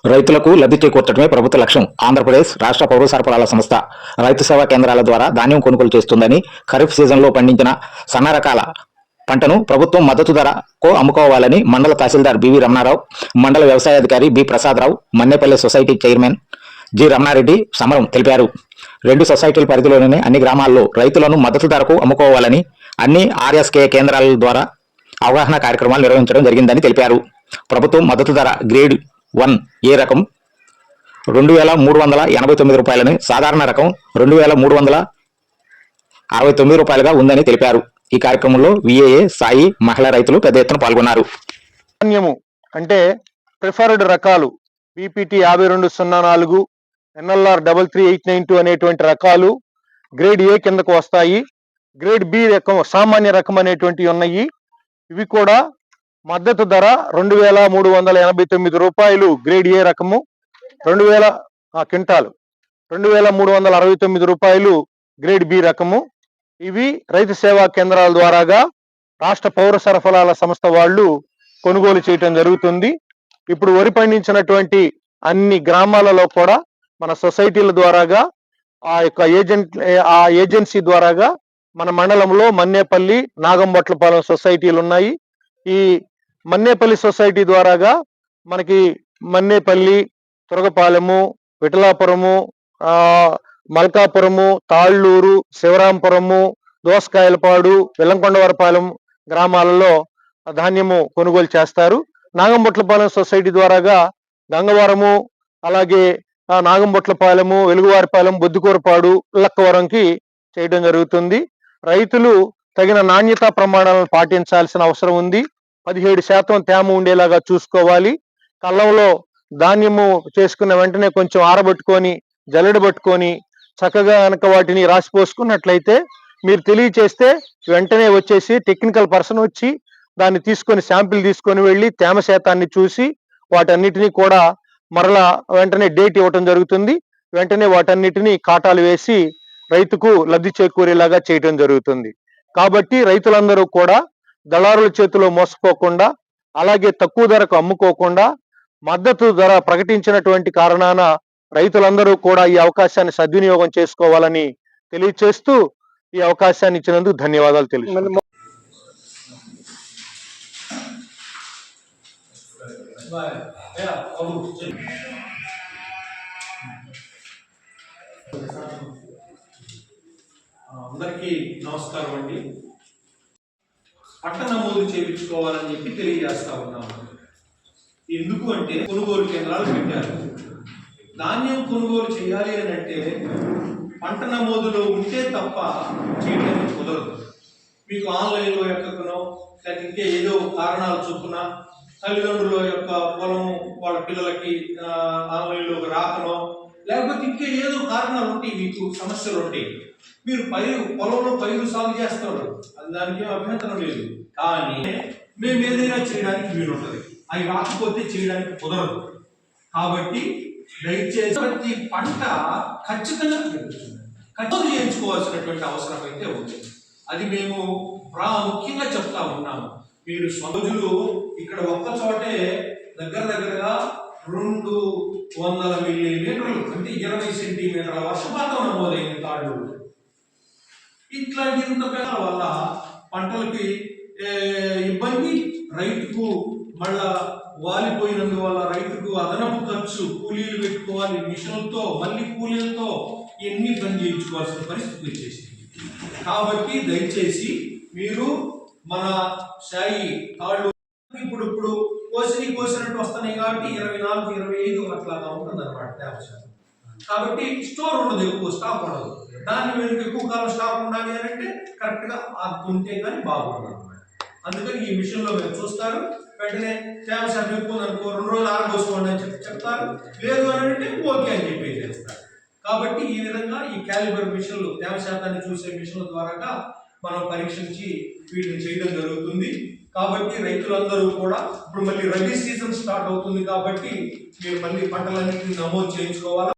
రైతులకు లబ్ధి చేకూర్చడమే ప్రభుత్వ లక్ష్యం. ఆంధ్రప్రదేశ్ రాష్ట్ర పౌర సరఫరాల సంస్థ రైతు సేవా కేంద్రాల ద్వారా ధాన్యం కొనుగోలు చేస్తుందని, ఖరీఫ్ సీజన్లో పండించిన సన్న రకాల పంటను ప్రభుత్వం మద్దతు ధరకు అమ్ముకోవాలని మండల తహసీల్దార్ బివి రమణారావు, మండల వ్యవసాయాధికారి B Prasada Rao, Mannepalli society chairman G Ramana Reddy సమరం తెలిపారు. 2 సొసైటీల పరిధిలోని అన్ని గ్రామాల్లో రైతులను మద్దతు ధరకు అమ్ముకోవాలని అన్ని ఆర్ఎస్కే కేంద్రాల ద్వారా అవగాహన కార్యక్రమాలు నిర్వహించడం జరిగిందని తెలిపారు. ప్రభుత్వం మద్దతు ధర గ్రేడ్ 1 ఏ రకం రూ. 2389, సాధారణ రకం రూ. 2369 ఉందని తెలిపారు. ఈ కార్యక్రమంలో విఏఏ, సాయి, మహిళా రైతులు పెద్ద ఎత్తున పాల్గొన్నారు. ధాన్యము అంటే ప్రిఫర్డ్ రకాలు పీపీటీ 5204, ఎన్ఎల్ఆర్ 33892 అనేటువంటి రకాలు గ్రేడ్ ఏ కిందకు వస్తాయి. గ్రేడ్ బి రకం, సామాన్య రకం అనేటువంటివి ఉన్నాయి. ఇవి కూడా మద్దతు ధర రూ. 2389 గ్రేడ్ ఏ రకము, 2000 క్వింటాలు, రూ. 2369 గ్రేడ్ బి రకము. ఇవి రైతు సేవా కేంద్రాల ద్వారాగా రాష్ట్ర పౌర సరఫరాల సంస్థ వాళ్ళు కొనుగోలు చేయటం జరుగుతుంది. ఇప్పుడు వరి పండించినటువంటి అన్ని గ్రామాలలో కూడా మన సొసైటీల ద్వారాగా ఆ ఏజెన్సీ ద్వారాగా మన మండలంలో మన్నేపల్లి, నాగంబొట్లపాలెం సొసైటీలు ఉన్నాయి. ఈ మన్నేపల్లి సొసైటీ ద్వారాగా మనకి మన్నేపల్లి, తురగపాలెము, విఠలాపురము, మల్కాపురము, తాళ్ళూరు, శివరాంపురము, దోసకాయలపాడు, వెల్లంకొండవరపాలెం గ్రామాలలో ధాన్యము కొనుగోలు చేస్తారు. నాగంబొట్లపాలెం సొసైటీ ద్వారాగా గంగవరము, అలాగే నాగంబొట్లపాలెము, వెలుగువారిపాలెం, బొద్దుకూరపాడు, లక్కవరంకి చేయడం జరుగుతుంది. రైతులు తగిన నాణ్యతా ప్రమాణాలను పాటించాల్సిన అవసరం ఉంది. 17% తేమ ఉండేలాగా చూసుకోవాలి. కళ్ళంలో ధాన్యము చేసుకున్న వెంటనే కొంచెం ఆరబెట్టుకొని, జల్లెడబట్టుకొని చక్కగా కనుక వాటిని రాసిపోసుకున్నట్లయితే మీరు తెలియచేస్తే వెంటనే వచ్చేసి టెక్నికల్ పర్సన్ వచ్చి దాన్ని తీసుకొని శాంపిల్ తీసుకొని వెళ్ళి తేమ శాతాన్ని చూసి వాటన్నిటినీ కూడా మరలా వెంటనే డేట్ ఇవ్వటం జరుగుతుంది. వెంటనే వాటన్నిటినీ కాటాలు వేసి రైతుకు లబ్ధి చేకూరేలాగా చేయటం జరుగుతుంది. కాబట్టి రైతులందరూ కూడా దళారుల చేతిలో మోసపోకుండా, అలాగే తక్కువ ధరకు అమ్ముకోకుండా, మద్దతు ధర ప్రకటించినటువంటి కారణాన రైతులందరూ కూడా ఈ అవకాశాన్ని సద్వినియోగం చేసుకోవాలని తెలియచేస్తూ ఈ అవకాశాన్ని ఇచ్చినందుకు ధన్యవాదాలు తెలుసు. అందరికీ నమస్కారం అండి. పంట నమోదు చేయించుకోవాలని చెప్పి తెలియజేస్తా ఉన్నాము. ఎందుకు అంటే కొనుగోలు కేంద్రాలు పెట్టారు. ధాన్యం కొనుగోలు చేయాలి అని అంటే పంట నమోదులో ఉంటే తప్ప చేయడానికి కుదరదు. మీకు ఆన్లైన్లో ఎక్కకనో లేక ఇంకే ఏదో కారణాలు చొప్పున తల్లిదండ్రుల యొక్క పొలం వాళ్ళ పిల్లలకి ఆన్లైన్లోకి రాకనో లేకపోతే ఇంకే ఏదో కారణాలు ఉంటాయి, మీకు సమస్యలు ఉంటాయి. మీరు పొలంలో పైరు సాగు చేస్తారు, అది దానికి అభ్యంతరం లేదు. కానీ మేము ఏదైనా చేయడానికి వీలు ఉంటుంది, అవి రాకపోతే చేయడానికి కుదరదు. కాబట్టి దయచేసి ప్రతి పంట ఖచ్చితంగా ఖచ్చితంగా చేయించుకోవాల్సినటువంటి అవసరం అయితే ఉంది. అది మేము ప్రాముఖ్యంగా చెప్తా ఉన్నాము. మీరు రోజులు ఇక్కడ ఒక్క చోటే దగ్గరగా 200 మిల్లీమీటర్లు అంటే 20 సెంటీమీటర్ల వర్షపాతం నమోదైంది తాళ్ళూరు. ఇట్లాంటి ఇంత పేద వల్ల పంటలకి ఇబ్బంది, రైతుకు మళ్ళా వాలిపోయినందువల్ల రైతుకు అదనపు ఖర్చు, కూలీలు పెట్టుకోవాలి, మిషన్లతో మళ్ళీ కూలీలతో ఎన్ని పని చేయించుకోవాల్సిన పరిస్థితి వచ్చేసింది. కాబట్టి దయచేసి మీరు మన సాయి తాళ్ళు ఇప్పుడు కోసినట్టు వస్తున్నాయి కాబట్టి 24, 25 అట్లాగా ఉంటుంది అనమాట తేమ శాతం. కాబట్టి స్టోర్ ఉండదు, ఎక్కువ స్టాక్ ఉండదు. దాన్ని వెనుక ఎక్కువ కాలం స్టాక్ ఉండాలి అని అంటే కరెక్ట్గా ఉంటే కానీ బాగుండదు అనమాట. అందుకని ఈ మిషన్లో మీరు చూస్తారు, వెంటనే తేమ శాతం ఎక్కువ అనుకో 2 రోజులు ఆరబోసుకోండి అని చెప్తారు, లేదు అని అంటే ఓకే అని చెప్పి చేస్తారు. కాబట్టి ఈ విధంగా ఈ క్యాలిబర్ మిషన్లు, తేమ శాతాన్ని చూసే మిషన్ల ద్వారా మనం పరీక్షించి వీటిని చేయడం జరుగుతుంది. కాబట్టి రైతులందరూ కూడా ఇప్పుడు మళ్ళీ రబీ సీజన్ స్టార్ట్ అవుతుంది కాబట్టి మీరు మళ్ళీ పంటలన్నింటినీ నమోదు చేయించుకోవాలి.